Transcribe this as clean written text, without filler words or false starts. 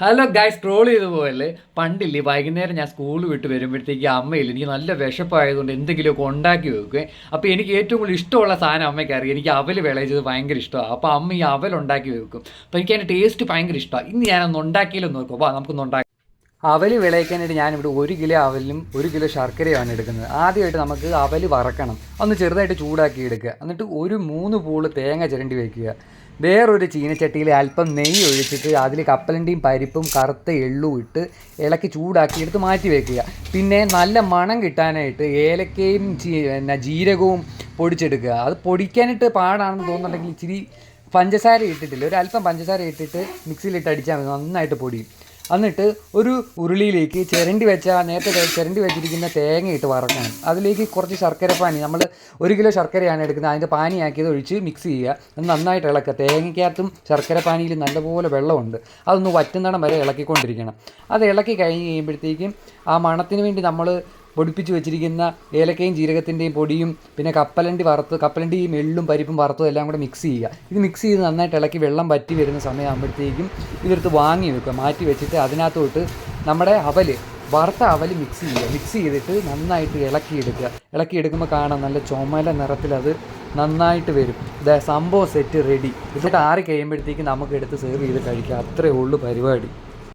Hello guys, scroll ചെയ്ത് പോയല്ലേ. പണ്ടില്ലേ വൈകുന്നേരം ഞാൻ സ്കൂൾ വിട്ട് വരുമ്പോഴത്തേക്ക് അമ്മയില്ല, എനിക്ക് നല്ല വിശപ്പായതുകൊണ്ട് എന്തെങ്കിലുമൊക്കെ ഉണ്ടാക്കി വെക്കുക. അപ്പോൾ എനിക്ക് ഏറ്റവും കൂടുതൽ ഇഷ്ടമുള്ള സാധനം അമ്മയ്ക്ക് അറിയാം, എനിക്ക് അവൽ വിളയിച്ചത് ഭയങ്കര ഇഷ്ടമാണ്. അപ്പോൾ അമ്മ ഈ അവൽ ഉണ്ടാക്കി വെക്കും. അപ്പോൾ എനിക്ക് അതിൻ്റെ ടേസ്റ്റ് ഭയങ്കര ഇഷ്ടമാണ്. ഇന്ന് ഞാനൊന്ന് ഉണ്ടാക്കിയില്ലെന്ന് നോക്കും. അപ്പോൾ നമുക്കൊന്ന് ഉണ്ടാക്കി. അവൽ വിളയിക്കാനായിട്ട് ഞാനിവിടെ 1 കിലോ അവലും 1 കിലോ ശർക്കരയാണ് എടുക്കുന്നത്. ആദ്യമായിട്ട് നമുക്ക് അവൽ വറക്കണം, ഒന്ന് ചെറുതായിട്ട് ചൂടാക്കി എടുക്കുക. എന്നിട്ട് ഒരു 3 പൂള് തേങ്ങ ചിരണ്ടി വയ്ക്കുക. വേറൊരു ചീനച്ചട്ടിയിൽ അല്പം നെയ്യ് ഒഴിച്ചിട്ട് അതിൽ കപ്പലണ്ടിയും പരിപ്പും കറുത്ത എള്ളും ഇട്ട് ഇളക്കി ചൂടാക്കി എടുത്ത് മാറ്റി വയ്ക്കുക. പിന്നെ നല്ല മണം കിട്ടാനായിട്ട് ഏലക്കയും ജീരകവും പൊടിച്ചെടുക്കുക. അത് പൊടിക്കാനായിട്ട് പാടാണെന്ന് തോന്നുന്നുണ്ടെങ്കിൽ ഇച്ചിരി പഞ്ചസാര ഇട്ടിട്ടില്ല, ഒരു അല്പം പഞ്ചസാര ഇട്ടിട്ട് മിക്സിയിലിട്ട് അടിച്ചാൽ മതി, നന്നായിട്ട് പൊടിയും. എന്നിട്ട് ഒരു ഉരുളിയിലേക്ക് നേരത്തെ ചിരണ്ടി വെച്ചിരിക്കുന്ന തേങ്ങ ഇട്ട് വറക്കണം. അതിലേക്ക് കുറച്ച് ശർക്കര പാനി, നമ്മൾ 1 കിലോ ശർക്കരയാണ് എടുക്കുന്നത്, അതിൻ്റെ പാനിയാക്കിയത് ഒഴിച്ച് മിക്സ് ചെയ്യുക. അത് നന്നായിട്ട് ഇളക്കുക. തേങ്ങയ്ക്കകത്തും ശർക്കര പാനിയിലും നല്ലപോലെ വെള്ളമുണ്ട്, അതൊന്ന് വറ്റുന്നിടം വരെ ഇളക്കിക്കൊണ്ടിരിക്കണം. അത് ഇളക്കി കഴിഞ്ഞ് കഴിയുമ്പോഴത്തേക്കും ആ മണത്തിന് വേണ്ടി നമ്മൾ പൊടിപ്പിച്ച് വെച്ചിരിക്കുന്ന ഏലക്കയും ജീരകത്തിൻ്റെയും പൊടിയും പിന്നെ കപ്പലണ്ടിയും എള്ളും പരിപ്പും വറുത്തും എല്ലാം കൂടെ മിക്സ് ചെയ്യുക. ഇത് മിക്സ് ചെയ്ത് നന്നായിട്ട് ഇളക്കി വെള്ളം വറ്റി വരുന്ന സമയമാകുമ്പോഴത്തേക്കും ഇതെടുത്ത് വാങ്ങി വെക്കുക. മാറ്റി വെച്ചിട്ട് അതിനകത്തോട്ട് നമ്മുടെ വറുത്ത അവൽ മിക്സ് ചെയ്തിട്ട് നന്നായിട്ട് ഇളക്കിയെടുക്കുമ്പോൾ കാണാം നല്ല ചുമല നിറത്തിൽ അത് നന്നായിട്ട് വരും. സംഭവം സെറ്റ് റെഡി. ഇതിട്ട് ആറി കഴിയുമ്പോഴത്തേക്കും നമുക്ക് എടുത്ത് സെർവ് ചെയ്ത് കഴിക്കാം. അത്രയേ ഉള്ളൂ പരിപാടി.